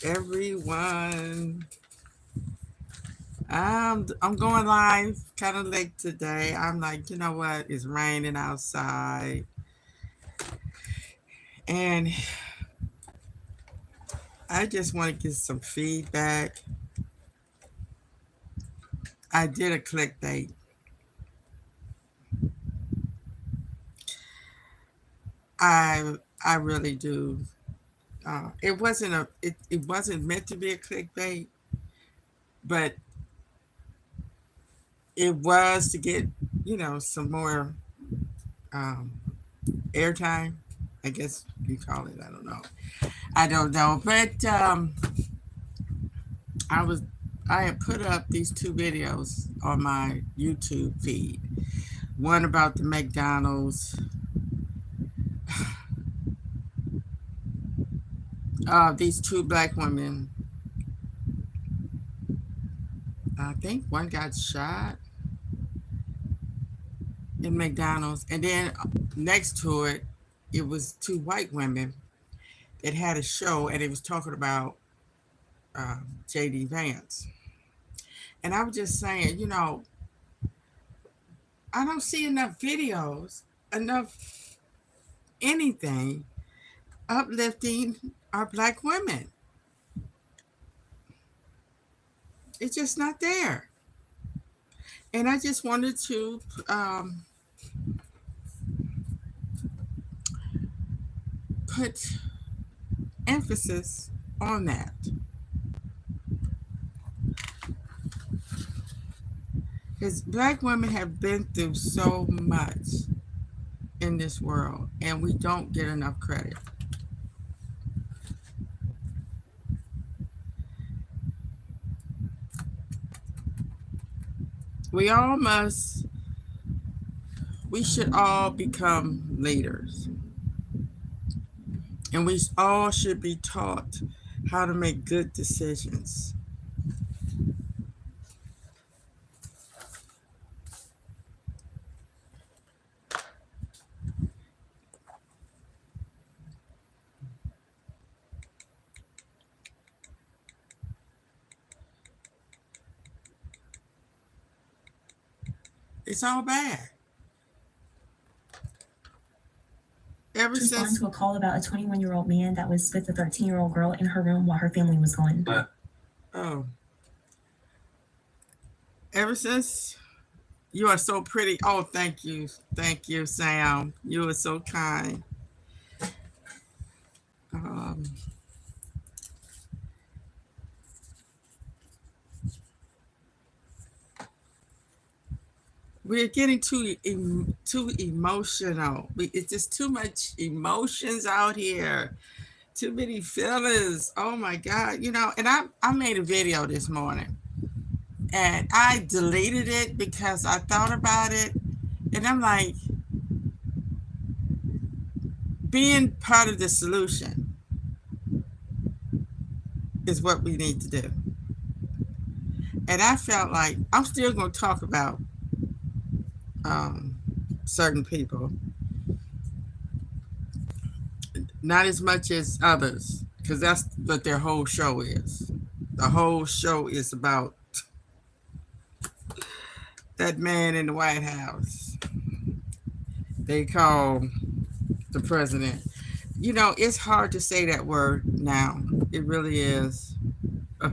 everyone. I'm going live kind of late today. I'm like, you know what? It's raining outside, and I just want to get some feedback. I did a clickbait. I I really do. It wasn't meant to be a clickbait, but it was to get some more um, airtime. I guess you call it. I don't know. I don't know, but I was I had put up these two videos on my YouTube feed. One about the McDonald's. These two black women. I think one got shot in McDonald's, and then next to it, it was two white women that had a show, and it was talking about J.D. Vance. And I was just saying, I don't see enough videos, enough anything uplifting our black women. It's just not there. And I just wanted to put emphasis on that. Because black women have been through so much in this world, and we don't get enough credit. We all must, we should all become leaders. And we all should be taught how to make good decisions. It's all bad. Ever Respond since, to a call about a 21-year-old man that was with a 13-year-old girl in her room while her family was gone. oh, ever since you are so pretty. Oh, thank you. Thank you, Sam. You are so kind. Um, we're getting too emotional. It's just too much emotions out here. Too many feelings. Oh my God. And I made a video this morning, and I deleted it because I thought about it, and I'm like, being part of the solution is what we need to do. And I felt like I'm still going to talk about um, certain people, not as much as others, because that's what their whole show is. The whole show is about that man in the White House they call the president. It's hard to say that word now. It really is. Uh,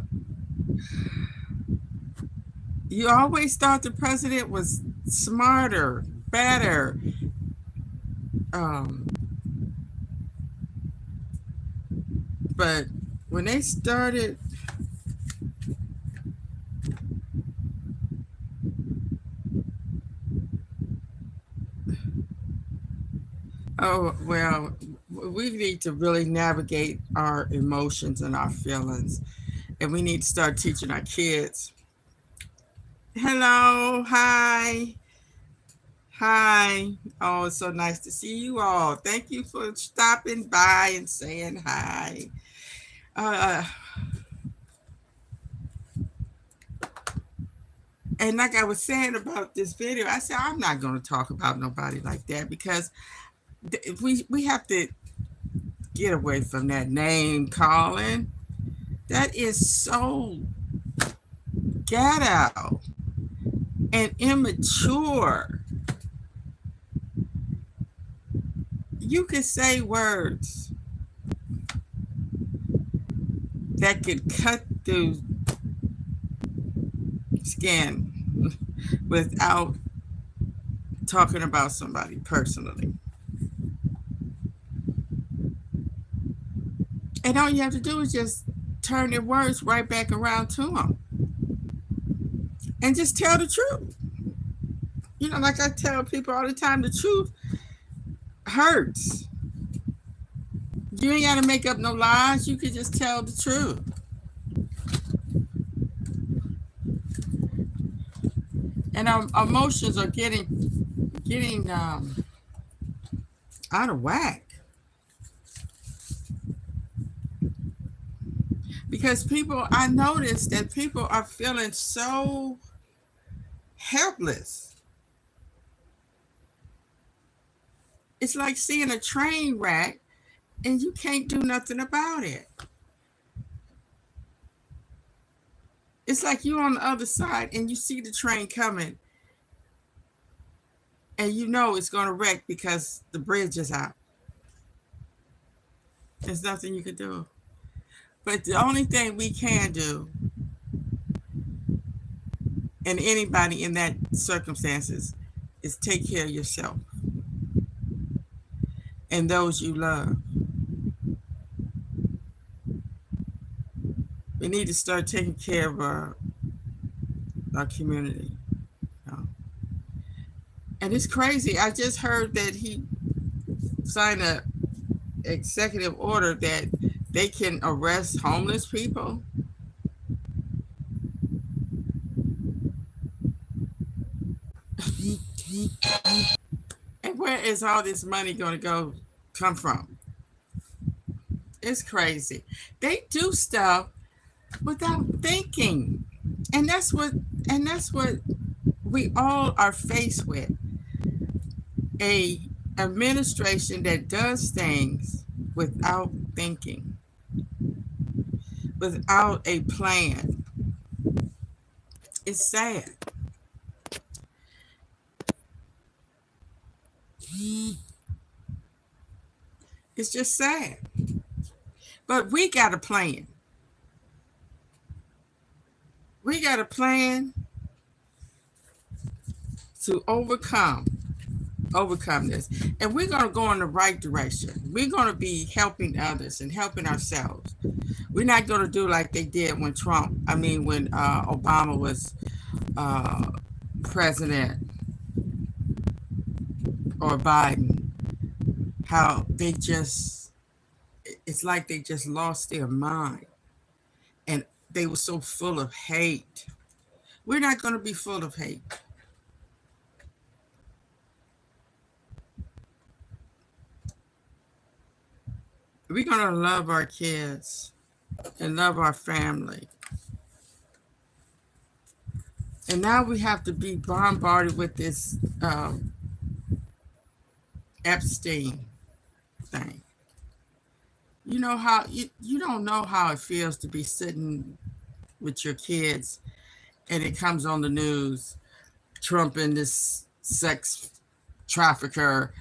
You always thought the president was smarter, better. Um, but when they started, oh, well, we need to really navigate our emotions and our feelings. And we need to start teaching our kids. Hello, hi, hi. Oh, it's so nice to see you all. Thank you for stopping by and saying hi. Uh, and like I was saying about this video, I said I'm not going to talk about nobody like that because we have to get away from that name calling. That is so ghetto and immature. You can say words that could cut through skin without talking about somebody personally. And all you have to do is just turn your words right back around to them and just tell the truth. Like I tell people all the time, the truth hurts. You ain't got to make up no lies. You can just tell the truth. And our emotions are getting out of whack because I noticed that people are feeling so helpless. It's like seeing a train wreck and you can't do nothing about it. It's like you on the other side and you see the train coming and you know it's going to wreck because the bridge is out. There's nothing you can do. But the only thing we can do, and anybody in that circumstances, is take care of yourself and those you love. We need to start taking care of our community. You know? And it's crazy. I just heard that he signed an executive order that they can arrest homeless people. And where is all this money going to come from? It's crazy. They do stuff without thinking. And that's what we all are faced with. A administration that does things without thinking, without a plan. It's sad. It's just sad. But we got a plan. We got a plan to overcome this. And we're going to go in the right direction. We're going to be helping others and helping ourselves. We're not going to do like they did when when Obama was uh, president, or Biden, how it's like they just lost their mind and they were so full of hate. We're not going to be full of hate. We're going to love our kids and love our family. And now we have to be bombarded with this Epstein thing. You know how you don't know how it feels to be sitting with your kids and it comes on the news, Trump and this sex trafficker.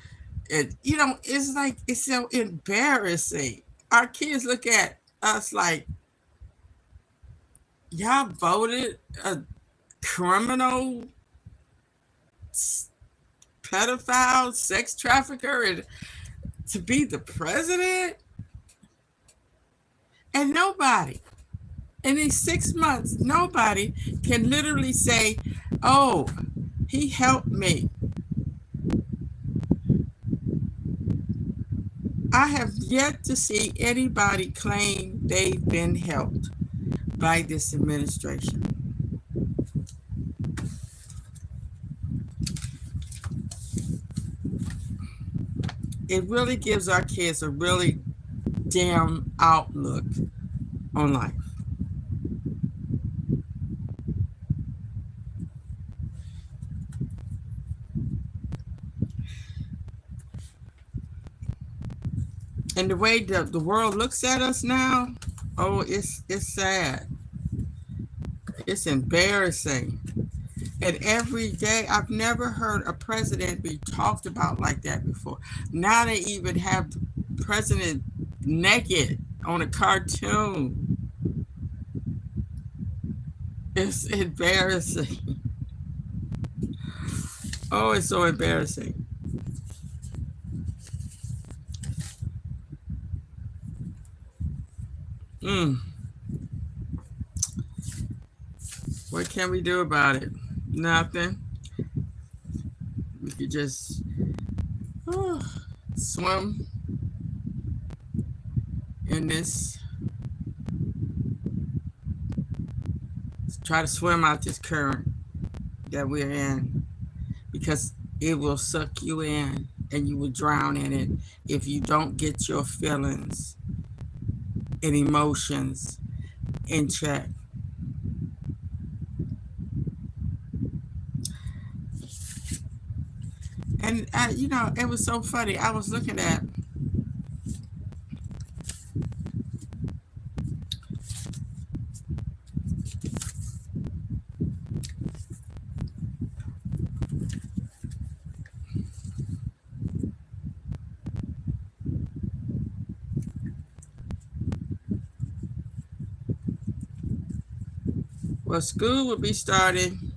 It's like it's so embarrassing. Our kids look at us like, y'all voted a criminal, pedophile, sex trafficker and to be the president? And nobody, in these 6 months, nobody can literally say, oh, he helped me. I have yet to see anybody claim they've been helped by this administration. It really gives our kids a really dim outlook on life. And the way the world looks at us now, Oh, it's sad. It's embarrassing. And every day, I've never heard a president be talked about like that before. Now they even have the president naked on a cartoon. It's embarrassing. Oh, it's so embarrassing. Mm, what can we do about it? Nothing. We could just oh, swim in this, try to swim out this current that we're in because it will suck you in and you will drown in it if you don't get your feelings and emotions in check. And it was so funny. I was looking at well, school will be starting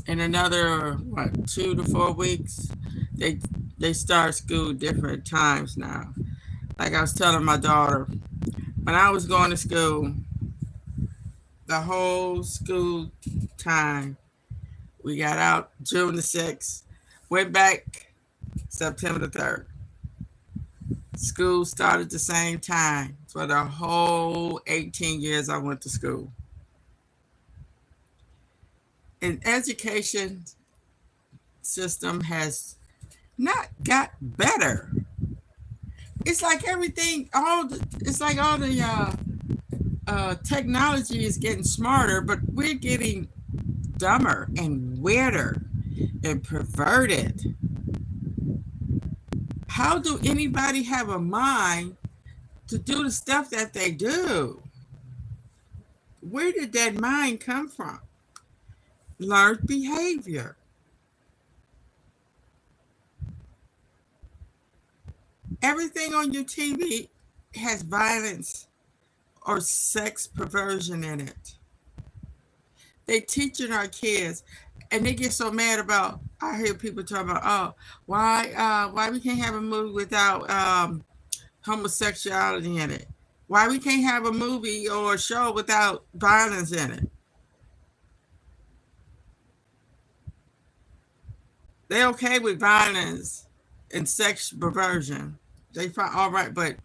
in another what 2 to 4 weeks. They they start school different times now. Like I was telling my daughter, when I was going to school, the whole school time, we got out June the 6th, went back September the 3rd. School started the same time for the whole 18 years I went to school. And education system has not got better. It's like everything, it's like all the technology is getting smarter, but we're getting dumber and weirder and perverted. How do anybody have a mind to do the stuff that they do? Where did that mind come from? Learned behavior. Everything on your TV has violence or sex perversion in it. They teaching our kids, and they get so mad about. I hear people talking about, oh, why we can't have a movie without homosexuality in it? Why we can't have a movie or a show without violence in it? They okay with violence and sex perversion. They find all right, but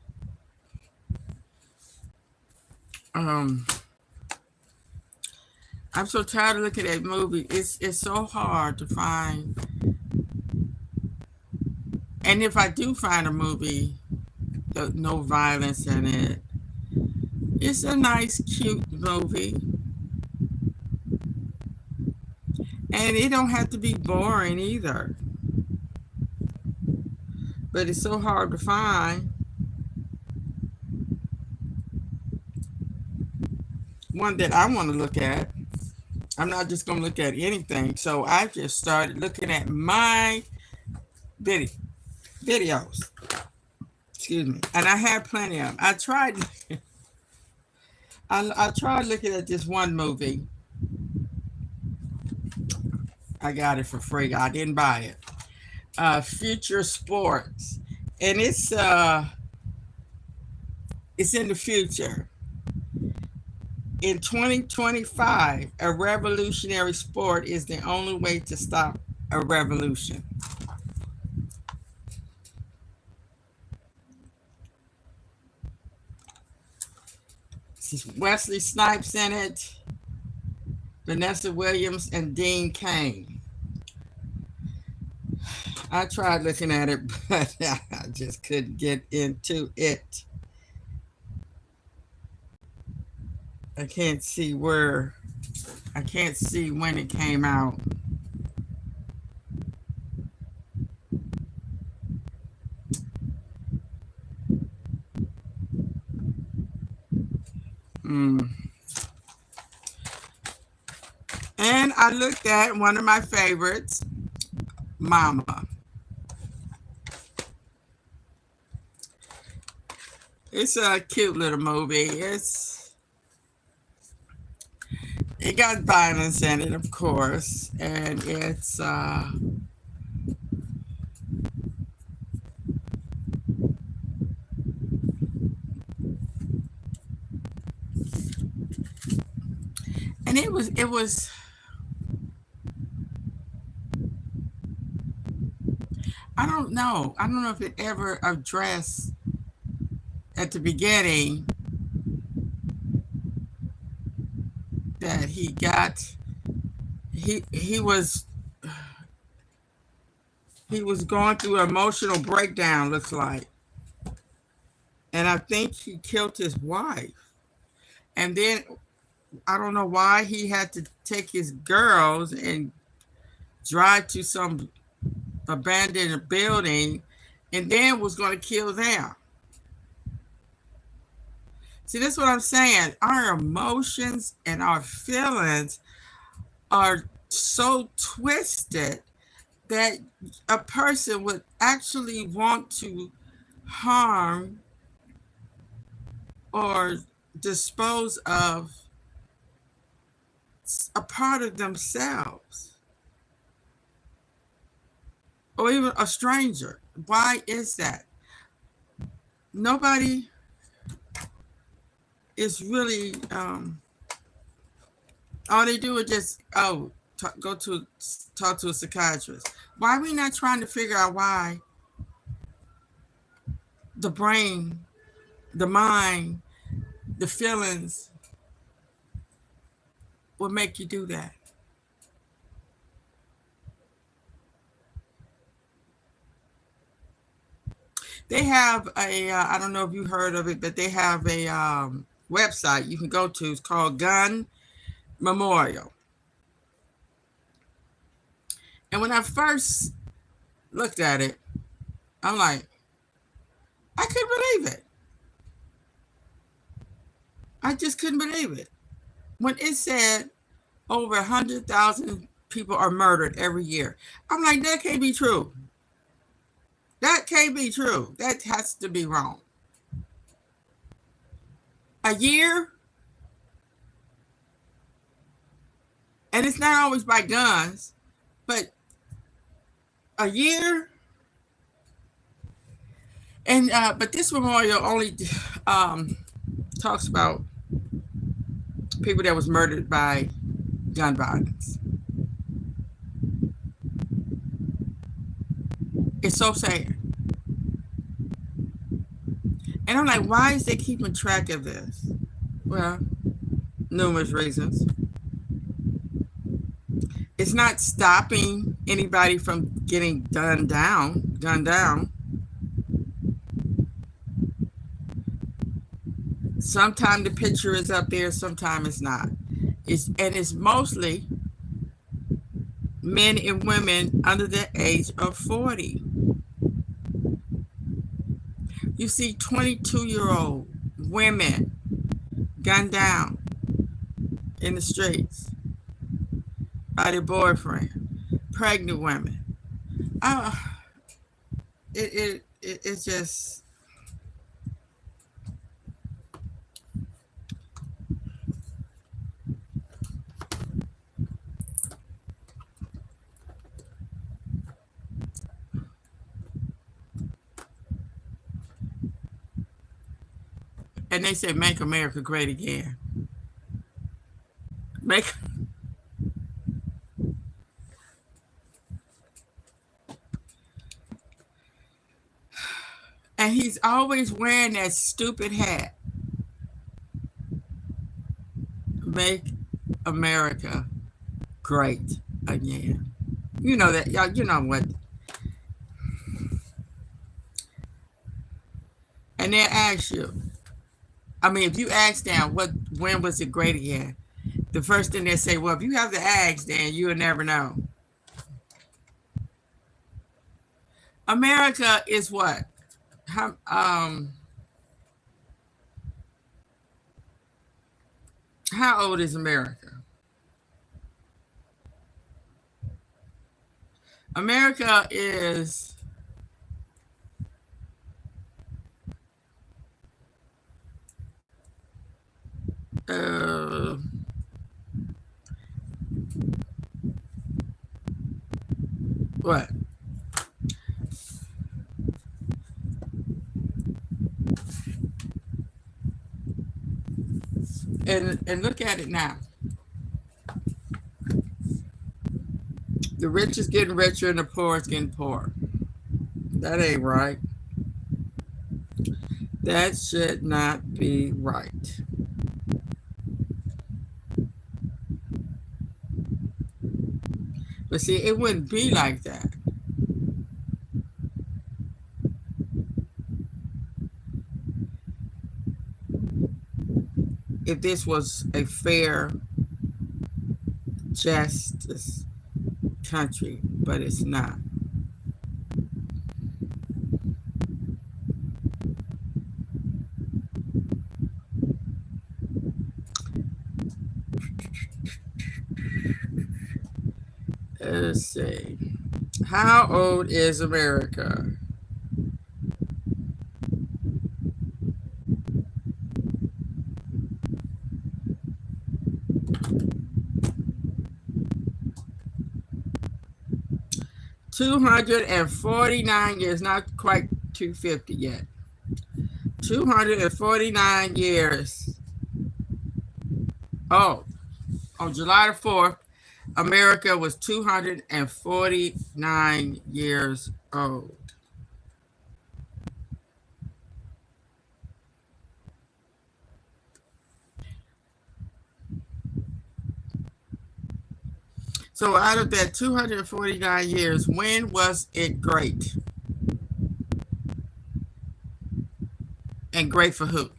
um, I'm so tired of looking at movies. It's so hard to find. And if I do find a movie, no violence in it, it's a nice, cute movie, and it don't have to be boring either. But it's so hard to find one that I want to look at. I'm not just going to look at anything. So I just started looking at my videos. Excuse me. And I had plenty of them. I tried looking at this one movie. I got it for free. I didn't buy it. Future Sports. And it's in the future. In 2025, a revolutionary sport is the only way to stop a revolution. Wesley Snipes in it, Vanessa Williams, and Dean Cain. I tried looking at it, but I just couldn't get into it. I can't see where, I can't see when it came out. Mm. And I looked at one of my favorites, Mama. It's a cute little movie. It got violence in it, of course, and it was I don't know if it ever addressed at the beginning that he was going through an emotional breakdown, looks like, and I think he killed his wife, and then I don't know why he had to take his girls and drive to some abandoned building, and then was going to kill them. See, that's what I'm saying. Our emotions and our feelings are so twisted that a person would actually want to harm or dispose of a part of themselves or even a stranger. Why is that? Nobody is really, all they do is just, go to talk to a psychiatrist. Why are we not trying to figure out why the brain, the mind, the feelings will make you do that? They have I don't know if you heard of it, but they have a website you can go to. It's called Gun Memorial. And when I first looked at it, I'm like, I couldn't believe it. I just couldn't believe it. When it said over 100,000 people are murdered every year, I'm like, that can't be true. That can't be true. That has to be wrong. A year, and it's not always by guns, but a year. And but this memorial only um, talks about people that was murdered by gun violence. It's so sad. And I'm like, why is they keeping track of this? Well, numerous reasons. It's not stopping anybody from getting gunned down. Sometimes the picture is up there, sometimes it's not. It's mostly men and women under the age of 40. You see 22-year-old women gunned down in the streets by their boyfriend, pregnant women. Uh, it's just, and they said, make America great again. Make, and he's always wearing that stupid hat. Make America great again. You know that, y'all, you know what. And they ask you, I mean, if you ask them, when was it great again? The first thing they say, well, if you have the ask, then you'll never know. America is what? How, How old is America? America is uh, what? And look at it now. The rich is getting richer and the poor is getting poorer. That ain't right. That should not be right. But see, it wouldn't be like that if this was a fair, justice country, but it's not. Let's see. How old is America? 249 years, not quite 250 yet. 249 years. Oh, on July the 4th, America was 249 years old. So out of that 249 years, when was it great? And great for who?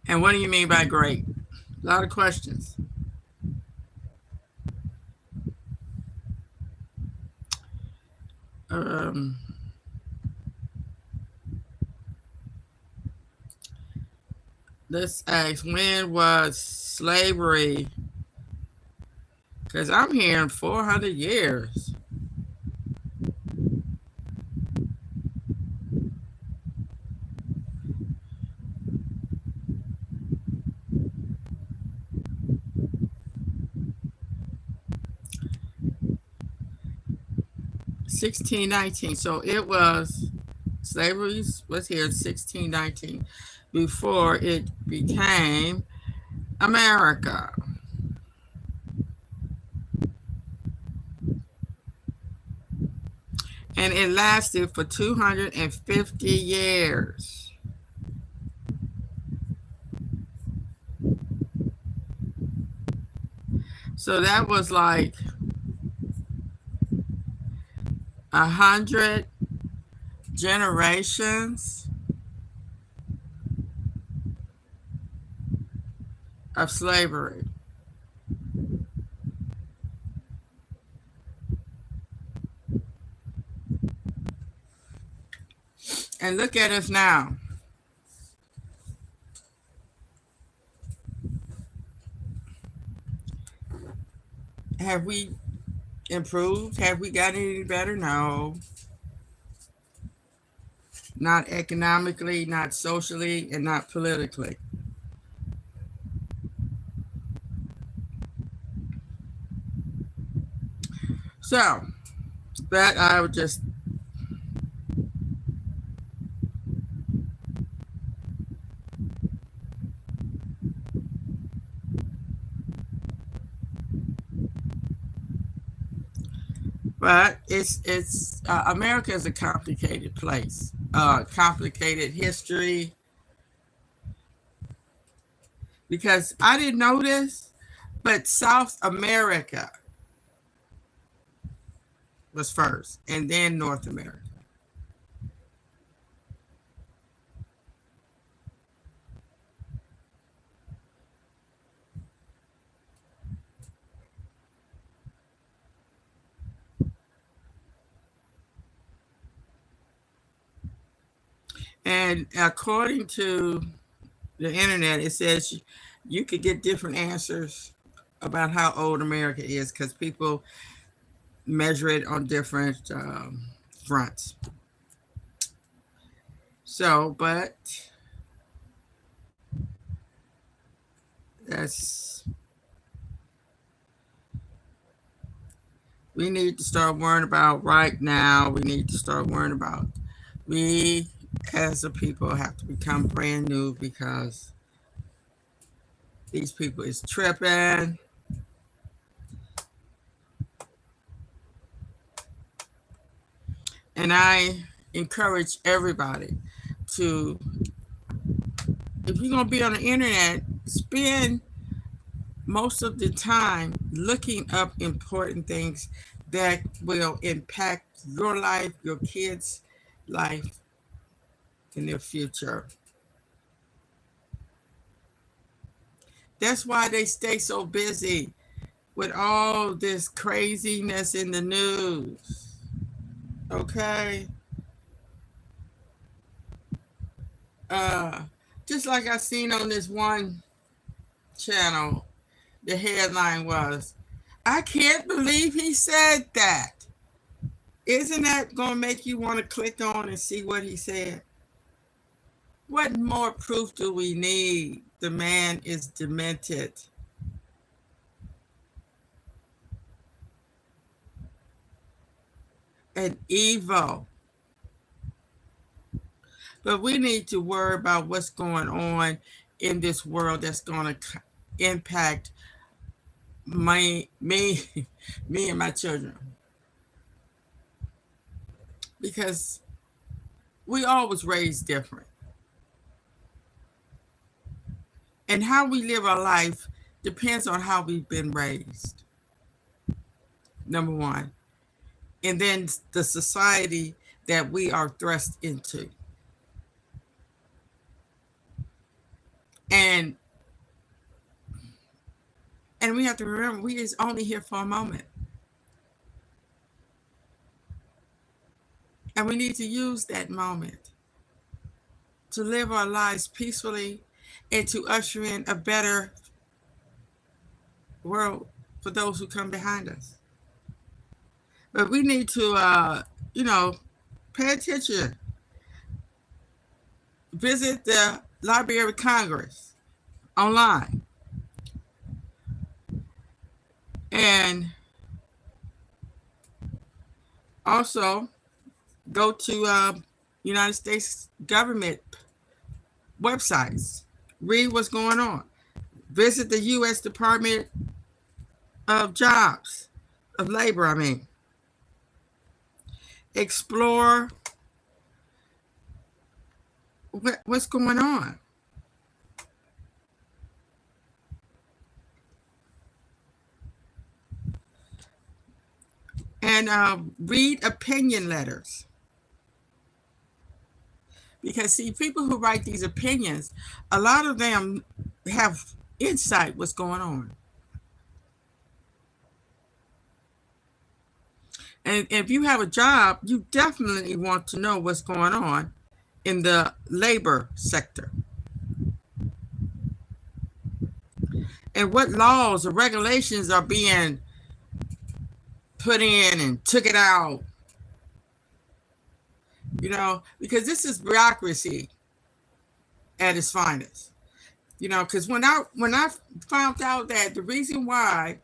And what do you mean by great? A lot of questions. Um, let's ask, when was slavery? Because I'm hearing 400 years. 1619. So it was, slavery was here in 1619 before it became America. And it lasted for 250 years. So that was like 100 generations of slavery. And look at us now. Have we improved? Have we gotten any better? No. Not economically, not socially, and not politically. So that I would just, but it's America is a complicated place, complicated history. Because I didn't know this, but South America was first, and then North America. And according to the internet, it says you could get different answers about how old America is because people measure it on different fronts. So, but that's we need to start worrying about right now. We need to start worrying about we as a people have to become brand new because these people is tripping. And I encourage everybody to, if you're going to be on the internet, spend most of the time looking up important things that will impact your life, your kids' life in their future. That's why they stay so busy with all this craziness in the news. Okay? Uh, just like I seen on this one channel, the headline was, I can't believe he said that. Isn't that going to make you want to click on and see what he said? What more proof do we need? The man is demented and evil. But we need to worry about what's going on in this world that's going to impact me, me and my children. Because we all was raised different. And how we live our life depends on how we've been raised. Number one. And then the society that we are thrust into. And we have to remember we is only here for a moment. And we need to use that moment to live our lives peacefully and to usher in a better world for those who come behind us. But we need to, you know, pay attention. Visit the Library of Congress online. And also go to United States government websites. Read what's going on. Visit the U.S. Department of Jobs, of Labor, I mean. Explore what's going on. And read opinion letters. Because, see, people who write these opinions, a lot of them have insight what's going on. And if you have a job, you definitely want to know what's going on in the labor sector. And what laws or regulations are being put in and took it out. You know, because this is bureaucracy at its finest. You know, because when I found out that the reason why,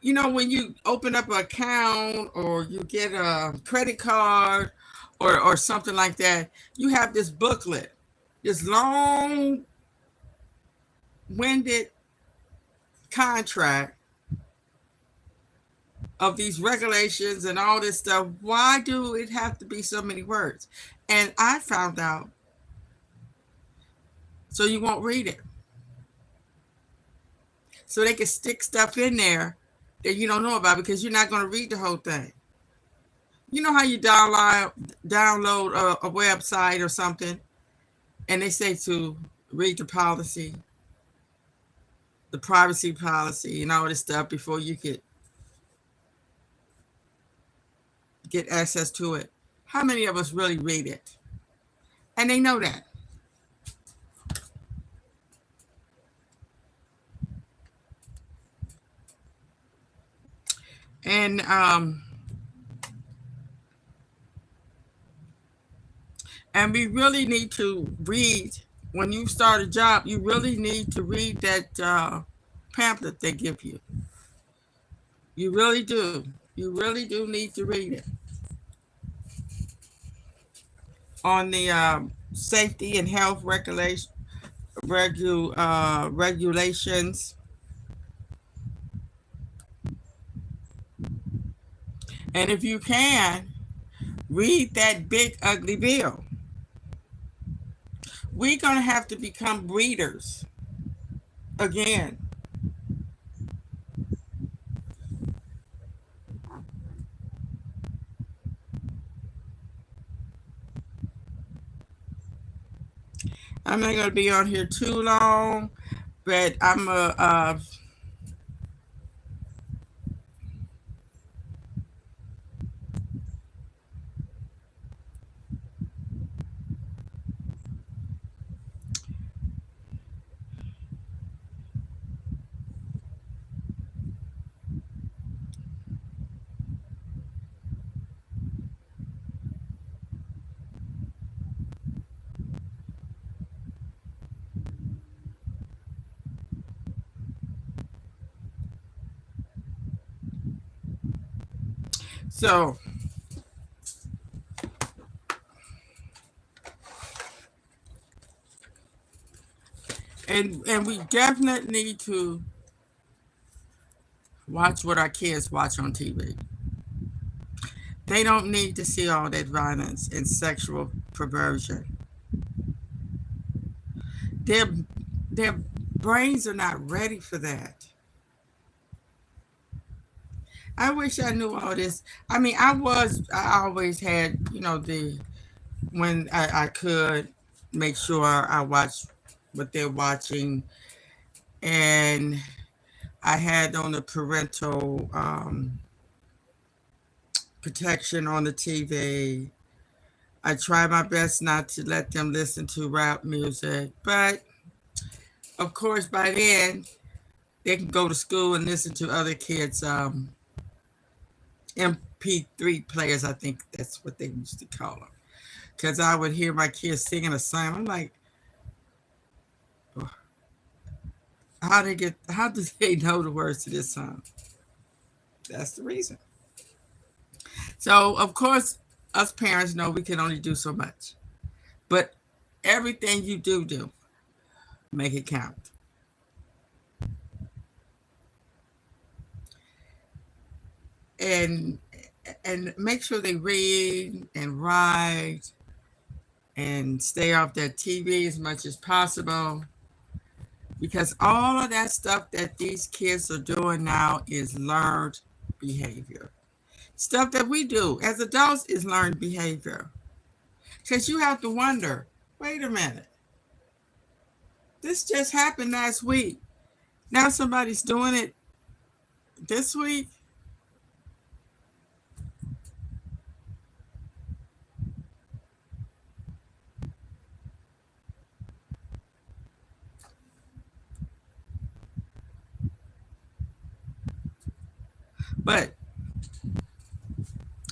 you know, when you open up an account or you get a credit card or something like that, you have this booklet, this long-winded contract of these regulations and all this stuff. Why do it have to be so many words? And I found out so you won't read it. So they can stick stuff in there that you don't know about because you're not going to read the whole thing. You know how you download a website or something and they say to read the policy, the privacy policy and all this stuff before you could get access to it. How many of us really read it? and they know that. And and we really need to read when you start a job. You really need to read that pamphlet they give you. You really do. You really do need to read it on the safety and health regulations. And if you can, read that big ugly bill. We're going to have to become readers again. I'm not going to be on here too long, but I'm a so and we definitely need to watch what our kids watch on TV. They don't need to see all that violence and sexual perversion. Their their brains are not ready for that. I wish I knew all this. I mean, I always had, the when I could make sure I watch what they're watching, and I had on the parental protection on the TV. I try my best not to let them listen to rap music, but of course, by then they can go to school and listen to other kids' MP3 players. I think that's what they used to call them. Because I would hear my kids singing a song. I'm like, how do they know the words to this song? That's the reason. So of course, us parents know we can only do so much, but everything you do, make it count, and make sure they read and write and stay off that TV as much as possible, because all of that stuff that these kids are doing now is learned behavior. Stuff that we do as adults is learned behavior. Because you have to wonder, wait a minute, this just happened last week. Now somebody's doing it this week. But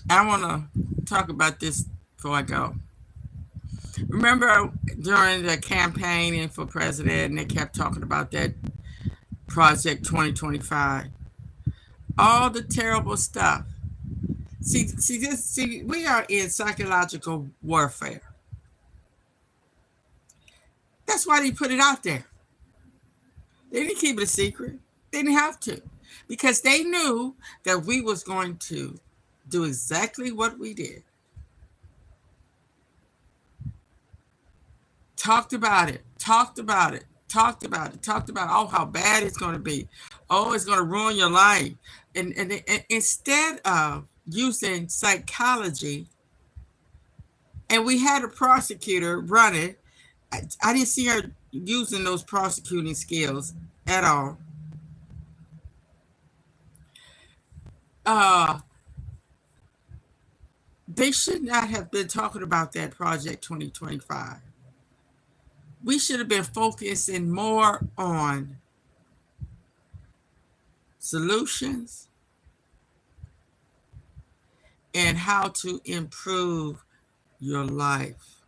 I want to talk about this before I go. Remember during the campaigning for president, and they kept talking about that Project 2025, all the terrible stuff. See, we are in psychological warfare. That's why they put it out there. They didn't keep it a secret. They didn't have to, because they knew that we was going to do exactly what we did. Talked about it, talked about it, talked about it, talked about, oh, how bad it's going to be. Oh, it's going to ruin your life. And instead of using psychology, and we had a prosecutor run it, I didn't see her using those prosecuting skills at all. Uh, They should not have been talking about that Project 2025. We should have been focusing more on solutions and how to improve your life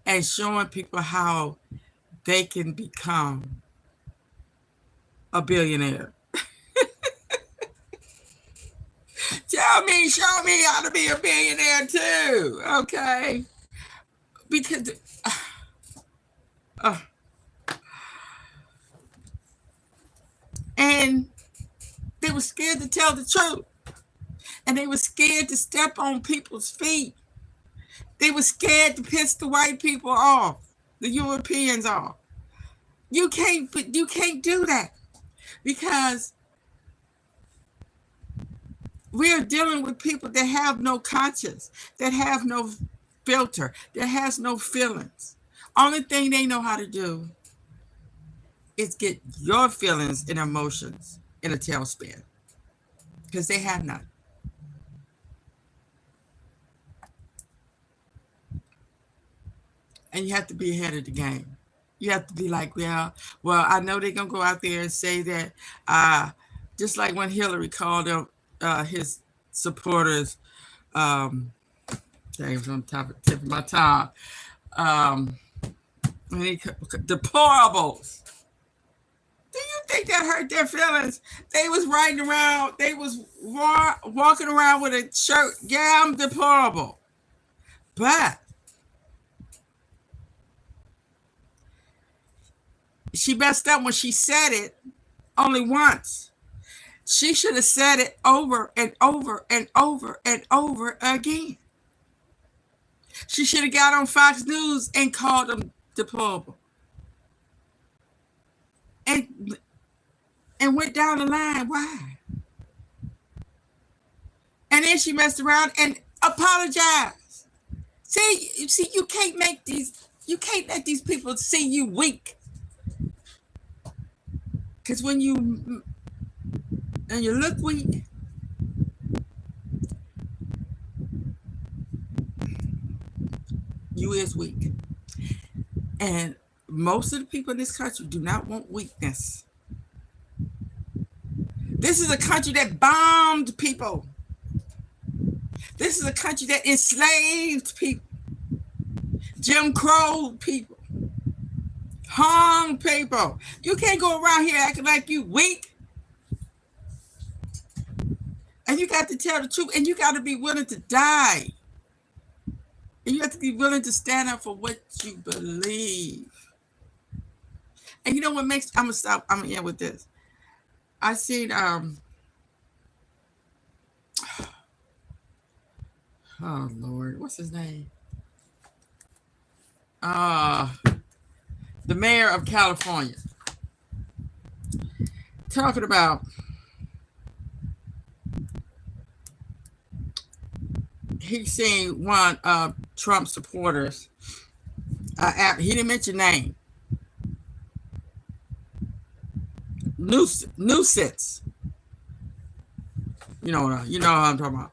and showing people how they can become a billionaire. Show me how to be a billionaire too. Okay. Because, uh, and they were scared to tell the truth. And they were scared to step on people's feet. They were scared to piss the white people off, the Europeans off. You can't do that because we're dealing with people that have no conscience, that have no filter, that has no feelings. Only thing they know how to do is get your feelings and emotions in a tailspin because they have none. And you have to be ahead of the game. You have to be like, well, I know they're gonna go out there and say that, just like when Hillary called them, his supporters, um, James on top of the tip of my tongue, um, deplorables. Do you think that hurt their feelings? They was riding around, they was walking around with a shirt. Yeah, I'm deplorable, but she messed up when she said it only once. She should have said it over and over and over and over again. She should have got on Fox News and called them deplorable. And went down the line. Why? And then she messed around and apologized. See, you can't let these people see you weak. Because when you look weak, you is weak. And most of the people in this country do not want weakness. This is a country that bombed people. This is a country that enslaved people, Jim Crow people, hung people. You can't go around here acting like you weak. And you got to tell the truth, and you got to be willing to die. And you have to be willing to stand up for what you believe. And you know what makes, I'm gonna end with this. I seen oh Lord, what's his name? The mayor of California talking about he seen one of Trump supporters. He didn't mention name. Nuisance. You know what I'm talking about.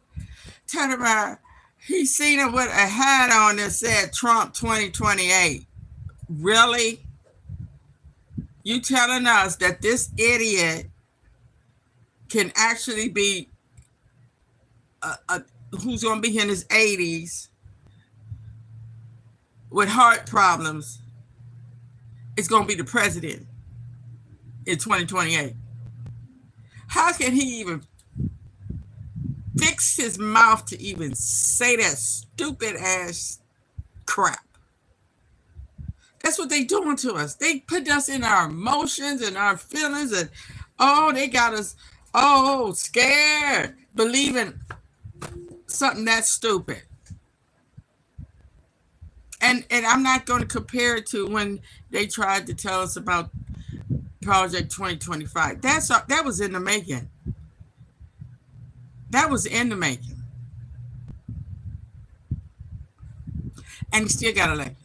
Talking about he seen him with a hat on that said Trump 2028. Really? You telling us that this idiot can actually be who's going to be in his 80s with heart problems is going to be the president in 2028? How can he even fix his mouth to even say that stupid ass crap? That's what they doing to us. They put us in our emotions and our feelings, and they got us scared, believing something that stupid. And I'm not going to compare it to when they tried to tell us about Project 2025. That was in the making. That was in the making. And he still got elected.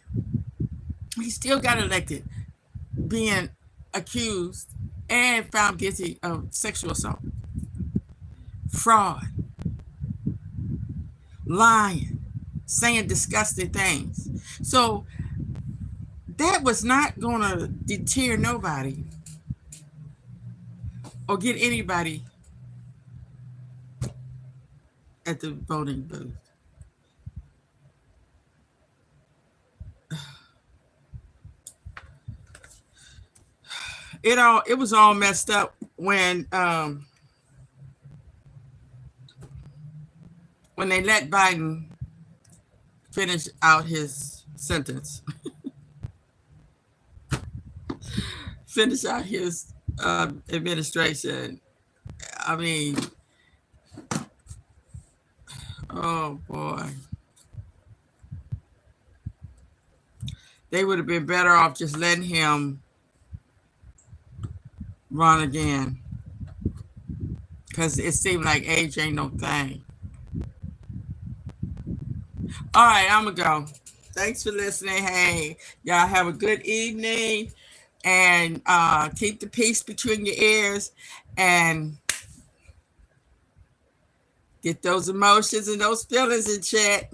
He still got elected being accused and found guilty of sexual assault. Fraud. lying, saying disgusting things. So that was not going to deter nobody or get anybody at the voting booth. It was all messed up when they let Biden finish out his sentence, finish out his administration. I mean, oh boy, they would have been better off just letting him run again because it seemed like age ain't no thing. All right, I'm gonna go. Thanks for listening. Hey, y'all have a good evening and keep the peace between your ears and get those emotions and those feelings in check.